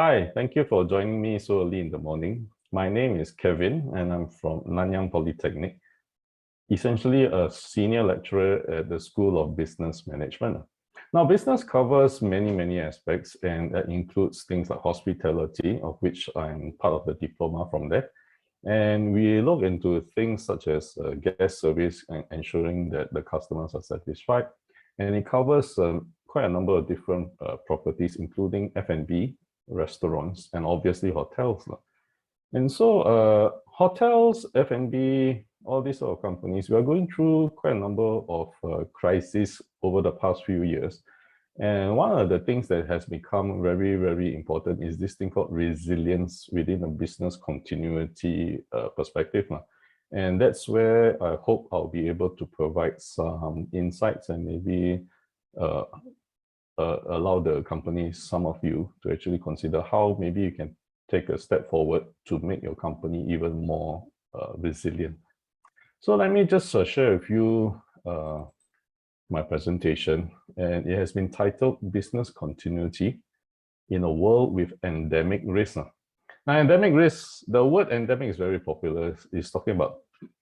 Hi, thank you for joining me so early in the morning. My name is Kevin and I'm from Nanyang Polytechnic, essentially a senior lecturer at the School of Business Management. Now, business covers many aspects, and that includes things like hospitality, of which I'm part of the diploma from there. And we look into things such as guest service and ensuring that the customers are satisfied. And it covers quite a number of different properties, including F&B, restaurants, and obviously hotels. And so hotels, F&B, all these sort of companies, we are going through quite a number of crises over the past few years. And one of the things that has become very important is this thing called resilience within a business continuity perspective. And that's where I hope I'll be able to provide some insights and maybe allow the company, some of you, to actually consider how maybe you can take a step forward to make your company even more resilient. So let me just share with you my presentation, and it has been titled Business Continuity in a World with Endemic Risks. Now, endemic risks, the word endemic is very popular. It's talking about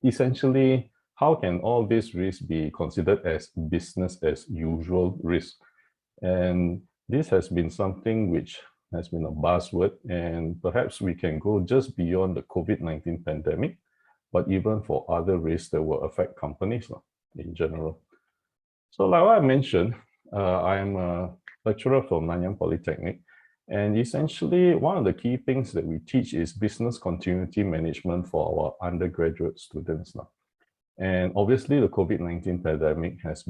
essentially how can all these risks be considered as business as usual risk. And this has been something which has been a buzzword, and perhaps we can go just beyond the COVID-19 pandemic, but even for other risks that will affect companies in general. So like what I mentioned, I'm a lecturer from Nanyang Polytechnic, and essentially one of the key things that we teach is business continuity management for our undergraduate students now. And obviously the COVID-19 pandemic has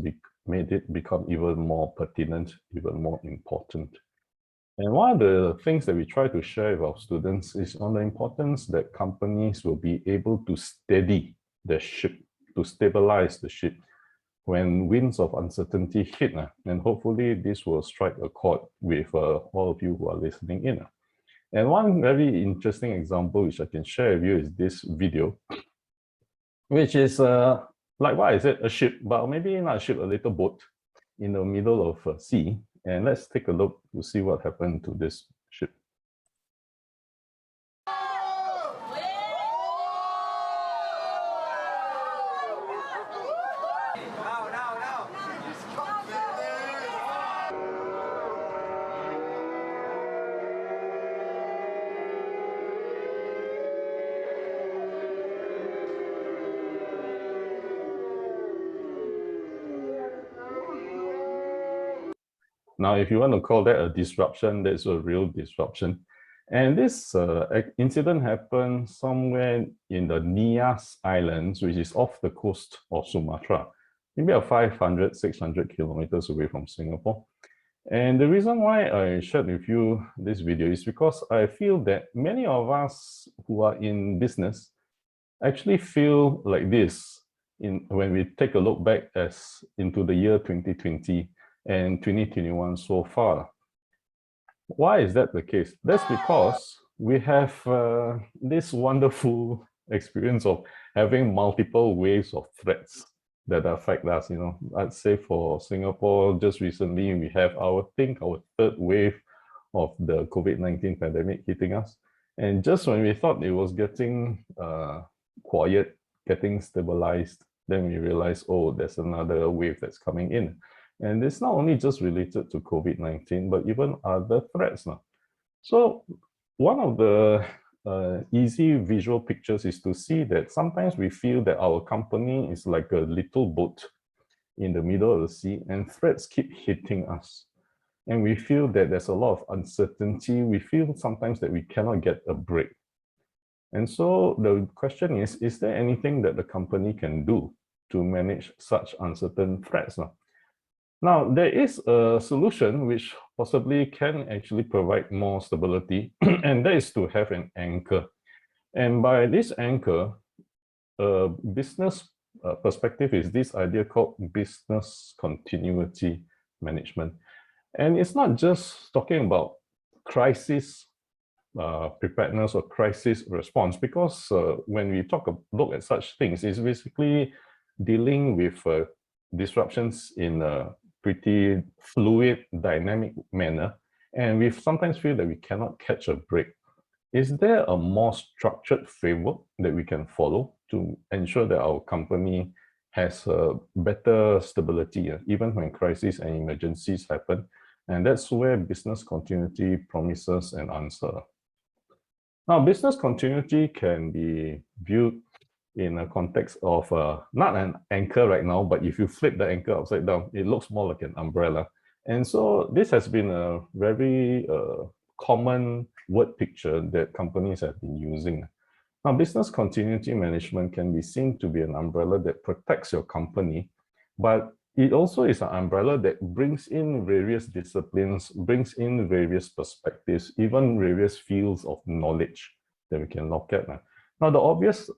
made it become even more pertinent, even more important. And one of the things that we try to share with our students is on the importance that companies will be able to steady the ship, to stabilize the ship when winds of uncertainty hit. And hopefully this will strike a chord with all of you who are listening in. And one very interesting example which I can share with you is this video, which is like what I said, a ship, but maybe not a ship, a little boat in the middle of a sea. And let's take a look to see what happened to this ship. Now, if you want to call that a disruption, that's a real disruption. And this incident happened somewhere in the Nias Islands, which is off the coast of Sumatra, maybe about 500, 600 kilometers away from Singapore. And the reason why I shared with you this video is because I feel that many of us who are in business actually feel like this when we take a look back into the year 2020 and 2021 so far. Why is that the case? That's because we have this wonderful experience of having multiple waves of threats that affect us. I'd say for Singapore, just recently we have our third wave of the COVID-19 pandemic hitting us. And just when we thought it was getting quiet, getting stabilized, then we realized, oh, there's another wave that's coming in. And it's not only just related to COVID-19, but even other threats now. So one of the easy visual pictures is to see that sometimes we feel that our company is like a little boat in the middle of the sea, and threats keep hitting us. And we feel that there's a lot of uncertainty. We feel sometimes that we cannot get a break. And so the question is there anything that the company can do to manage such uncertain threats now? Now, there is a solution which possibly can actually provide more stability, and that is to have an anchor. And by this anchor, business perspective is this idea called business continuity management. And it's not just talking about crisis preparedness or crisis response, because when we look at such things, it's basically dealing with disruptions in a pretty fluid, dynamic manner, and we sometimes feel that we cannot catch a break. Is there a more structured framework that we can follow to ensure that our company has a better stability, even when crises and emergencies happen? And that's where business continuity promises an answer. Now, business continuity can be viewed in a context of not an anchor right now, but if you flip the anchor upside down, it looks more like an umbrella. And so this has been a very common word picture that companies have been using. Now, business continuity management can be seen to be an umbrella that protects your company, but it also is an umbrella that brings in various disciplines, brings in various perspectives, even various fields of knowledge that we can look at. Now, the obvious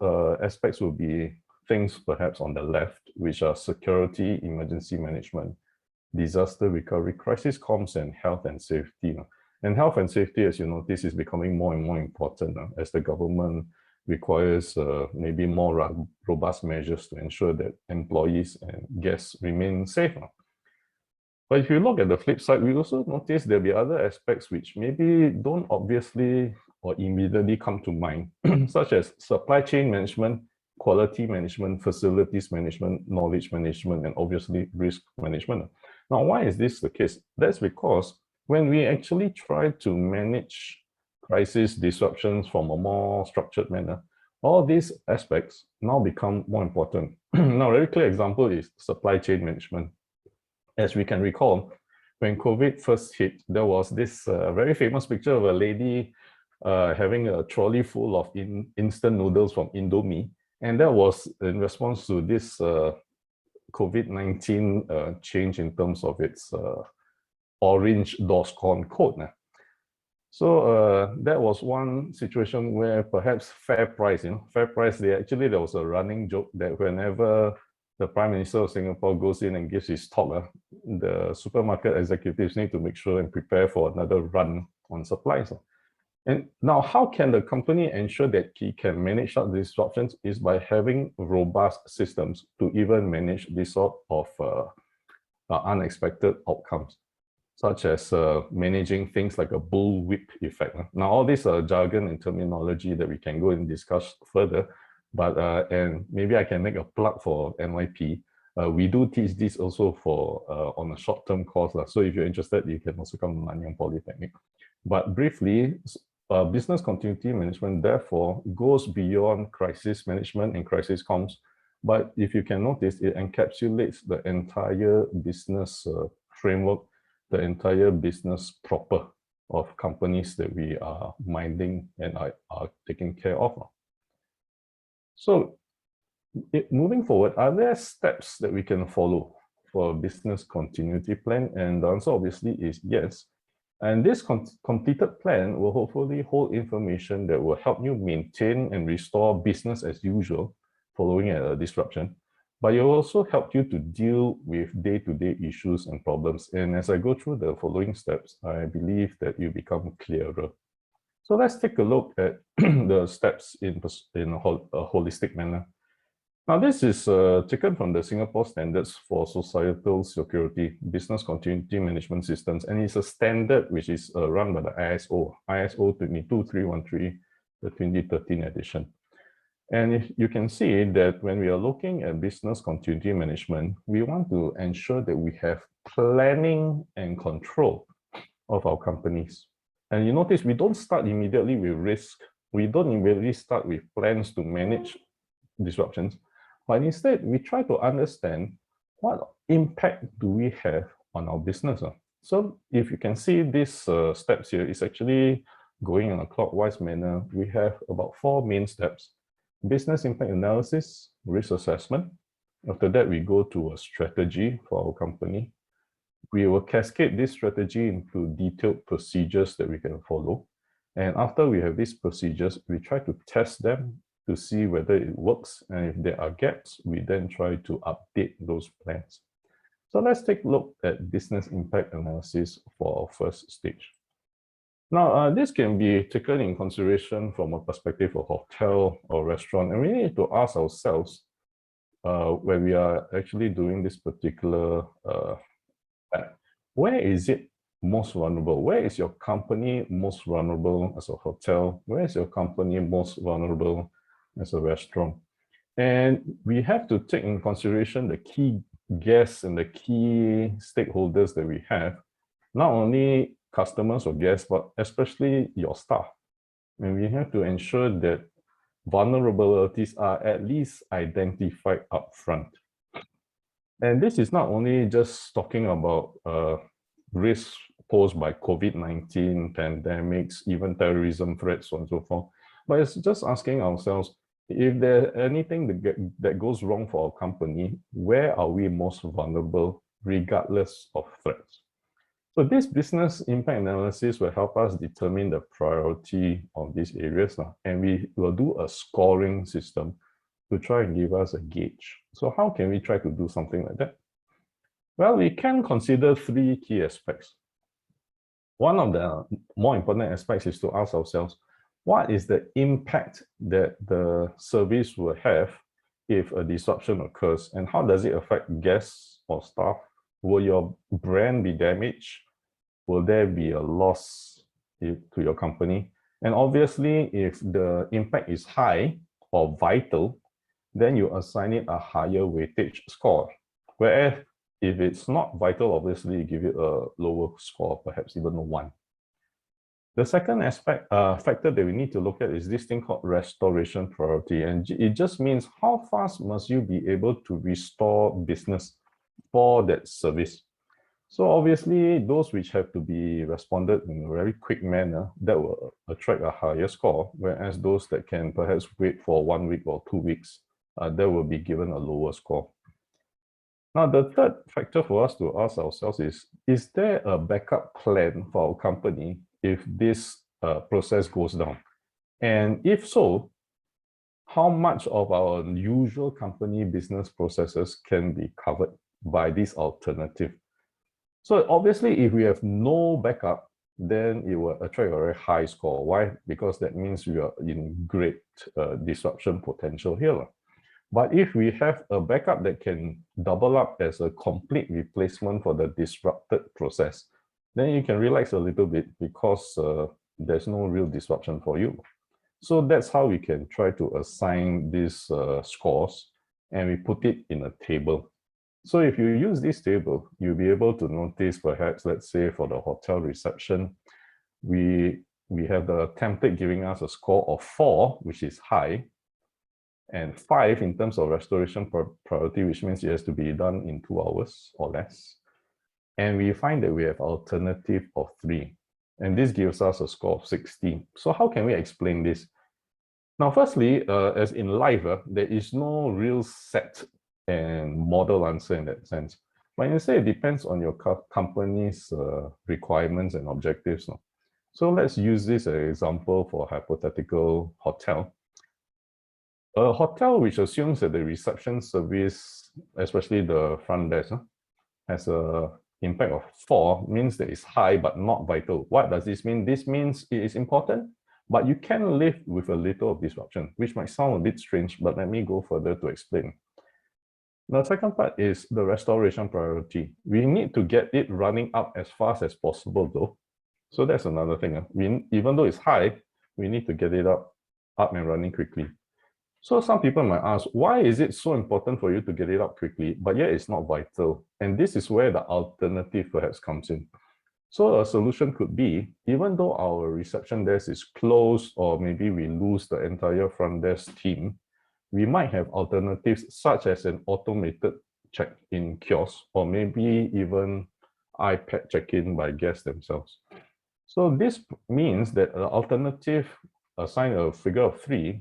aspects will be things perhaps on the left, which are security, emergency management, disaster recovery, crisis comms, and health and safety. And health and safety, as you notice, is becoming more and more important as the government requires maybe more robust measures to ensure that employees and guests remain safe. But if you look at the flip side, we also notice there'll be other aspects which maybe don't obviously or immediately come to mind, such as supply chain management, quality management, facilities management, knowledge management, and obviously risk management. Now, why is this the case? That's because when we actually try to manage crisis disruptions from a more structured manner, all these aspects now become more important. Now, a very clear example is supply chain management. As we can recall, when COVID first hit, there was this very famous picture of a lady having a trolley full of instant noodles from Indomie. And that was in response to this COVID-19 change in terms of its orange DORSCON code. So that was one situation where perhaps fair price, there was a running joke that whenever the Prime Minister of Singapore goes in and gives his talk, the supermarket executives need to make sure and prepare for another run on supplies. And now, how can the company ensure that he can manage such disruptions is by having robust systems to even manage this sort of unexpected outcomes, such as managing things like a bullwhip effect. Now, all these are jargon and terminology that we can go and discuss further, but and maybe I can make a plug for NYP. We do teach this also for on a short-term course. So if you're interested, you can also come to Nanyang Polytechnic. But briefly, business continuity management, therefore, goes beyond crisis management and crisis comms. But if you can notice, it encapsulates the entire business framework, the entire business proper of companies that we are minding and are taking care of. So moving forward, are there steps that we can follow for a business continuity plan? And the answer obviously is yes. And this completed plan will hopefully hold information that will help you maintain and restore business as usual following a disruption. But it will also help you to deal with day-to-day issues and problems. And as I go through the following steps, I believe that you become clearer. So let's take a look at the steps in a holistic manner. Now, this is taken from the Singapore Standards for Societal Security Business Continuity Management Systems, and it's a standard which is run by the ISO 22313, the 2013 edition. And if you can see that when we are looking at business continuity management, we want to ensure that we have planning and control of our companies. And you notice we don't start immediately with risk. We don't immediately start with plans to manage disruptions, but instead we try to understand what impact do we have on our business. So if you can see these steps here, it's actually going in a clockwise manner. We have about 4 main steps: business impact analysis, risk assessment. After that, we go to a strategy for our company. We will cascade this strategy into detailed procedures that we can follow. And after we have these procedures, we try to test them to see whether it works. And if there are gaps, we then try to update those plans. So let's take a look at business impact analysis for our first stage. Now, this can be taken in consideration from a perspective of hotel or restaurant, and we need to ask ourselves when we are actually doing this particular where is it most vulnerable? Where is your company most vulnerable as a hotel? Where is your company most vulnerable as a restaurant? And we have to take in consideration the key guests and the key stakeholders that we have, not only customers or guests, but especially your staff. And we have to ensure that vulnerabilities are at least identified upfront. And this is not only just talking about risks posed by COVID-19, pandemics, even terrorism threats, so on and so forth, but it's just asking ourselves, if there's anything that goes wrong for our company, where are we most vulnerable, regardless of threats? So this business impact analysis will help us determine the priority of these areas now, and we will do a scoring system to try and give us a gauge. So how can we try to do something like that? Well, we can consider three key aspects. One of the more important aspects is to ask ourselves, what is the impact that the service will have if a disruption occurs, and how does it affect guests or staff? Will your brand be damaged? Will there be a loss to your company? And obviously, if the impact is high or vital, then you assign it a higher weightage score. Whereas if it's not vital, obviously you give it a lower score, perhaps even a 1. The second factor that we need to look at is this thing called restoration priority. And it just means how fast must you be able to restore business for that service. So obviously, those which have to be responded in a very quick manner, that will attract a higher score, whereas those that can perhaps wait for 1 week or 2 weeks, that will be given a lower score. Now, the third factor for us to ask ourselves is there a backup plan for our company if this process goes down? And if so, how much of our usual company business processes can be covered by this alternative? So obviously, if we have no backup, then it will attract a very high score. Why? Because that means we are in great disruption potential here. But if we have a backup that can double up as a complete replacement for the disrupted process, then you can relax a little bit because there's no real disruption for you. So that's how we can try to assign these scores, and we put it in a table. So if you use this table, you'll be able to notice perhaps, let's say for the hotel reception, we have the template giving us a score of 4, which is high, and 5 in terms of restoration priority, which means it has to be done in 2 hours or less. And we find that we have alternative of 3. And this gives us a score of 16. So how can we explain this? Now, firstly, as in life, there is no real set and model answer in that sense. But instead, it depends on your company's requirements and objectives. So let's use this as an example for a hypothetical hotel. A hotel which assumes that the reception service, especially the front desk, has an impact of 4, means that it's high but not vital. What does this mean? This means it is important, but you can live with a little of disruption, which might sound a bit strange, but let me go further to explain. The second part is the restoration priority. We need to get it running up as fast as possible though. So that's another thing. Even though it's high, we need to get it up and running quickly. So some people might ask, why is it so important for you to get it up quickly, but yet it's not vital? And this is where the alternative perhaps comes in. So a solution could be, even though our reception desk is closed, or maybe we lose the entire front desk team, we might have alternatives such as an automated check-in kiosk, or maybe even iPad check-in by guests themselves. So this means that an alternative assigned a figure of 3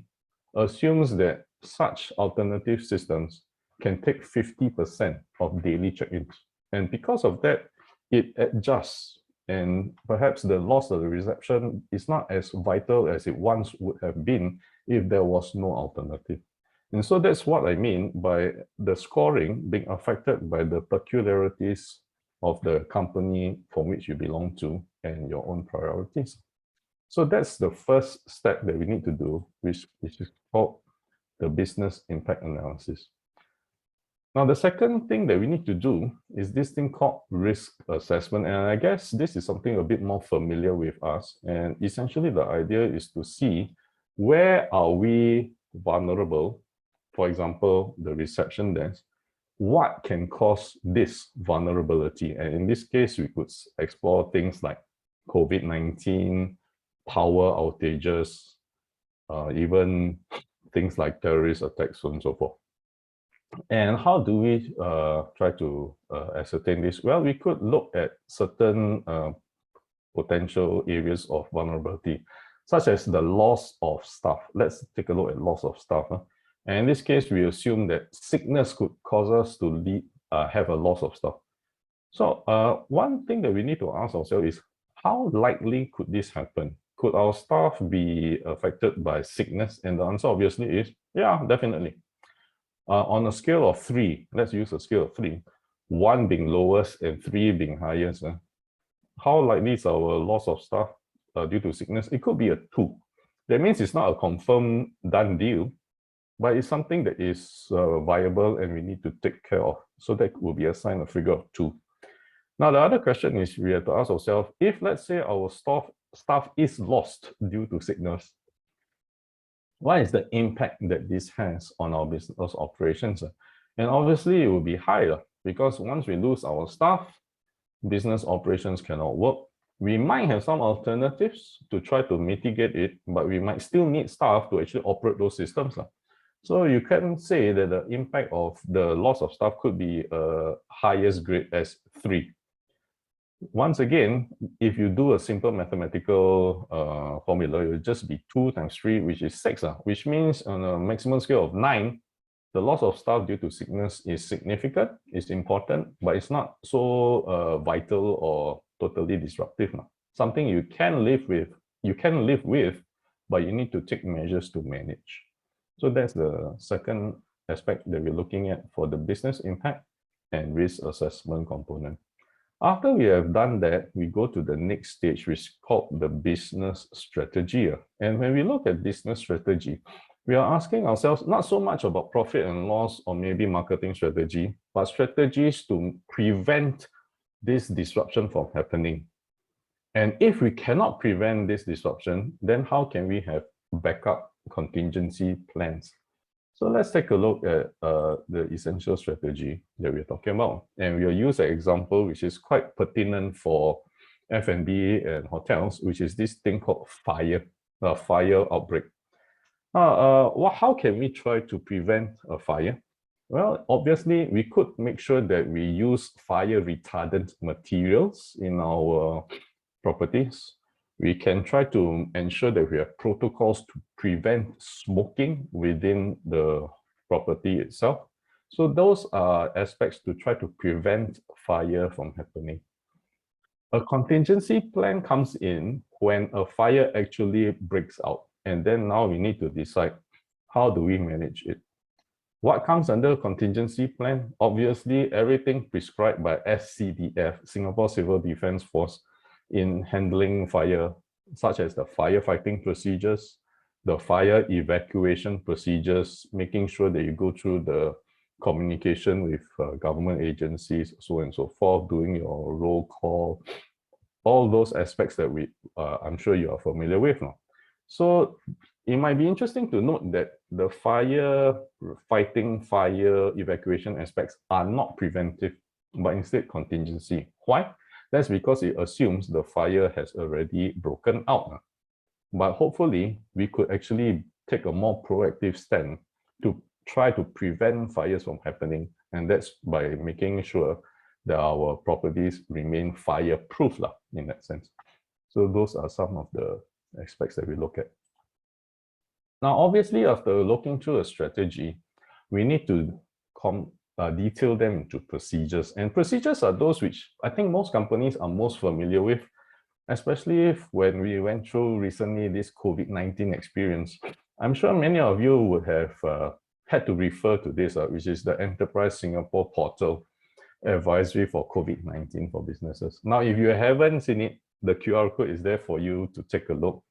assumes that such alternative systems can take 50% of daily check-ins. And because of that, it adjusts, and perhaps the loss of the reception is not as vital as it once would have been if there was no alternative. And so that's what I mean by the scoring being affected by the peculiarities of the company from which you belong to and your own priorities. So that's the first step that we need to do, which is called the business impact analysis. Now, the second thing that we need to do is this thing called risk assessment. And I guess this is something a bit more familiar with us. And essentially, the idea is to see where are we vulnerable. For example, the reception desk. What can cause this vulnerability? And in this case, we could explore things like COVID-19, power outages, even things like terrorist attacks, so on and so forth. And how do we try to ascertain this? Well, we could look at certain potential areas of vulnerability, such as the loss of staff. Let's take a look at loss of staff. And in this case, we assume that sickness could cause us to have a loss of staff. So one thing that we need to ask ourselves is, how likely could this happen? Could our staff be affected by sickness? And the answer obviously is, yeah, definitely. On a scale of 3, let's use a scale of 3, 1 being lowest and 3 being highest. How likely is our loss of staff due to sickness? It could be a 2. That means it's not a confirmed done deal, but it's something that is viable and we need to take care of. So that will be assigned a figure of 2. Now, the other question is we have to ask ourselves, if let's say our staff is lost due to sickness, what is the impact that this has on our business operations? And obviously, it will be higher because once we lose our staff, business operations cannot work. We might have some alternatives to try to mitigate it, but we might still need staff to actually operate those systems. So you can say that the impact of the loss of staff could be highest grade as 3. Once again, if you do a simple mathematical formula, it will just be 2 times 3, which is 6, which means on a maximum scale of 9, the loss of staff due to sickness is significant, it's important, but it's not so vital or totally disruptive. Something you can live with, but you need to take measures to manage. So that's the second aspect that we're looking at for the business impact and risk assessment component. After we have done that, we go to the next stage, which is called the business strategy. And when we look at business strategy, we are asking ourselves not so much about profit and loss or maybe marketing strategy, but strategies to prevent this disruption from happening. And if we cannot prevent this disruption, then how can we have backup contingency plans? So let's take a look at the essential strategy that we're talking about. And we'll use an example which is quite pertinent for F&B and hotels, which is this thing called fire outbreak. How can we try to prevent a fire? Well, obviously, we could make sure that we use fire retardant materials in our properties. We can try to ensure that we have protocols to prevent smoking within the property itself. So those are aspects to try to prevent fire from happening. A contingency plan comes in when a fire actually breaks out. And then now we need to decide, how do we manage it? What comes under contingency plan? Obviously, everything prescribed by SCDF, Singapore Civil Defence Force, in handling fire, such as the firefighting procedures, the fire evacuation procedures, making sure that you go through the communication with government agencies, so on and so forth, doing your roll call, all those aspects that I'm sure you are familiar with now. So it might be interesting to note that the firefighting, fire evacuation aspects are not preventive, but instead contingency. Why? That's because it assumes the fire has already broken out. But hopefully, we could actually take a more proactive stand to try to prevent fires from happening. And that's by making sure that our properties remain fireproof in that sense. So those are some of the aspects that we look at. Now, obviously, after looking through a strategy, we need to detail them into procedures. And procedures are those which I think most companies are most familiar with, especially when we went through recently this COVID-19 experience. I'm sure many of you would have had to refer to this, which is the Enterprise Singapore Portal Advisory for COVID-19 for businesses. Now, if you haven't seen it, the QR code is there for you to take a look.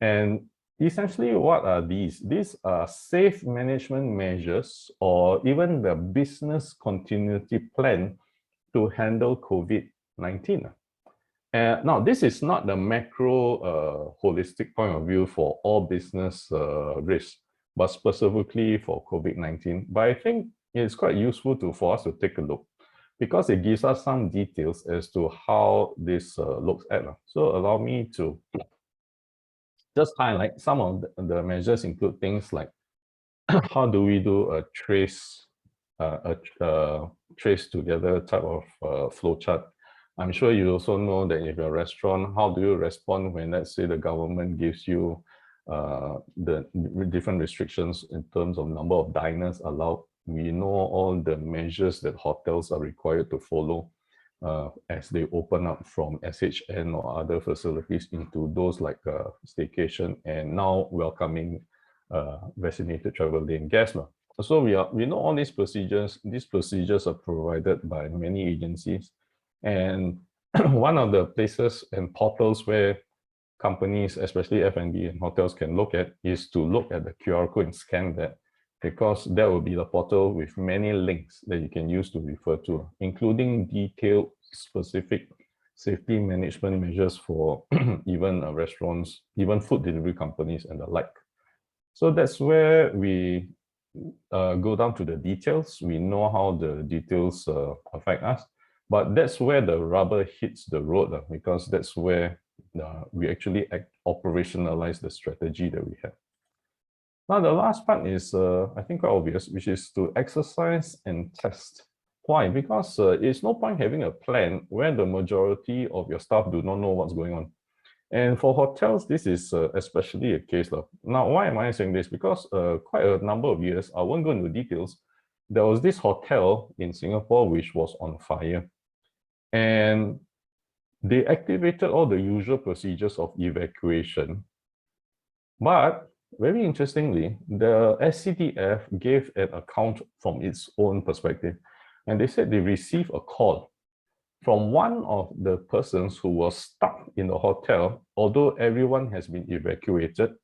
And essentially, what are these? These are safe management measures or even the business continuity plan to handle COVID-19. Now, this is not the macro holistic point of view for all business risks, but specifically for COVID-19. But I think it's quite useful for us to take a look because it gives us some details as to how this looks at. So allow me to just highlight some of the measures include things like how do we do a trace together type of flowchart. I'm sure you also know that if you're a restaurant, how do you respond when, let's say, the government gives you the different restrictions in terms of number of diners allowed. We know all the measures that hotels are required to follow as they open up from SHN or other facilities into those like staycation and now welcoming vaccinated traveling guests. So we know all these procedures. These procedures are provided by many agencies. And one of the places and portals where companies, especially F&B and hotels, can look at is to look at the QR code and scan that, because that will be the portal with many links that you can use to refer to, including detailed specific safety management measures for even restaurants, even food delivery companies and the like. So that's where we go down to the details. We know how the details affect us, but that's where the rubber hits the road, because that's where we actually operationalize the strategy that we have. Now, the last part is, I think, quite obvious, which is to exercise and test. Why? Because it's no point having a plan where the majority of your staff do not know what's going on. And for hotels, this is especially a case. Now, why am I saying this? Because quite a number of years, I won't go into details, there was this hotel in Singapore which was on fire. And they activated all the usual procedures of evacuation. But very interestingly, the SCDF gave an account from its own perspective. And they said they received a call from one of the persons who was stuck in the hotel, although everyone has been evacuated.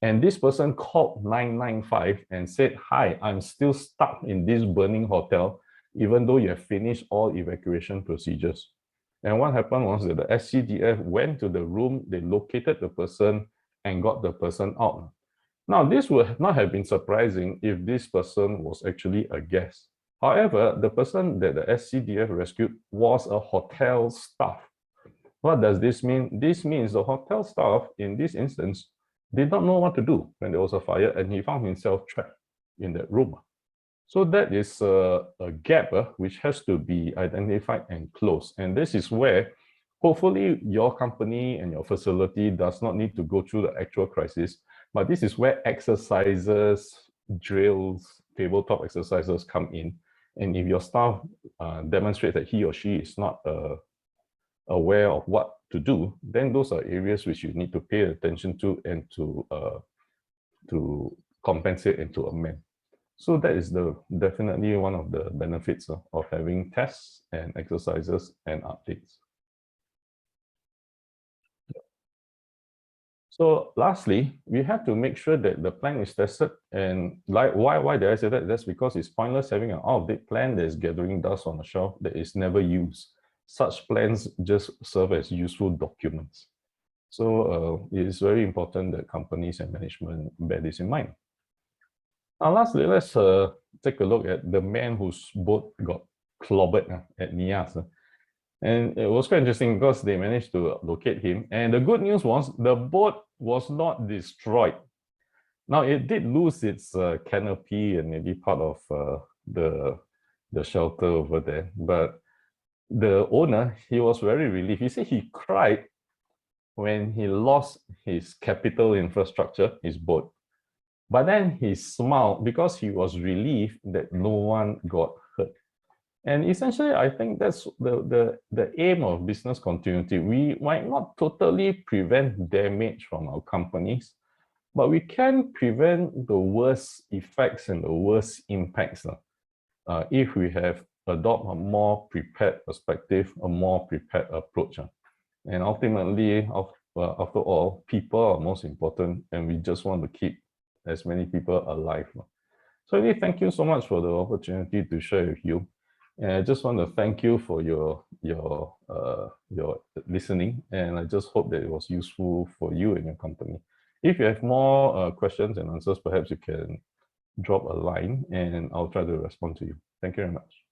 And this person called 995 and said, "Hi, I'm still stuck in this burning hotel, even though you have finished all evacuation procedures." And what happened was that the SCDF went to the room, they located the person and got the person out. Now, this would not have been surprising if this person was actually a guest. However, the person that the SCDF rescued was a hotel staff. What does this mean? This means the hotel staff, in this instance, did not know what to do when there was a fire, and he found himself trapped in that room. So that is a gap which has to be identified and closed. And this is where hopefully your company and your facility does not need to go through the actual crisis, but this is where exercises, drills, tabletop exercises come in. And if your staff demonstrates that he or she is not aware of what to do, then those are areas which you need to pay attention to and to compensate and to amend. So that is definitely one of the benefits of having tests and exercises and updates. So lastly, we have to make sure that the plan is tested. And like, why did I say that? That's because it's pointless having an out-of-date plan that is gathering dust on the shelf that is never used. Such plans just serve as useful documents. So it is very important that companies and management bear this in mind. Now, lastly, let's take a look at the man whose boat got clobbered at Nias. And it was quite interesting because they managed to locate him. And the good news was the boat was not destroyed. Now, it did lose its canopy and maybe part of the shelter over there. But the owner, he was very relieved. He said he cried when he lost his capital infrastructure, his boat. But then he smiled because he was relieved that no one got hurt. And essentially, I think that's the aim of business continuity. We might not totally prevent damage from our companies, but we can prevent the worst effects and the worst impacts if we have adopt a more prepared perspective, a more prepared approach. And ultimately, well, after all, people are most important, and we just want to keep as many people alive. So really, thank you so much for the opportunity to share with you. And I just want to thank you for your listening, and I just hope that it was useful for you and your company. If you have more questions and answers, perhaps you can drop a line, and I'll try to respond to you. Thank you very much.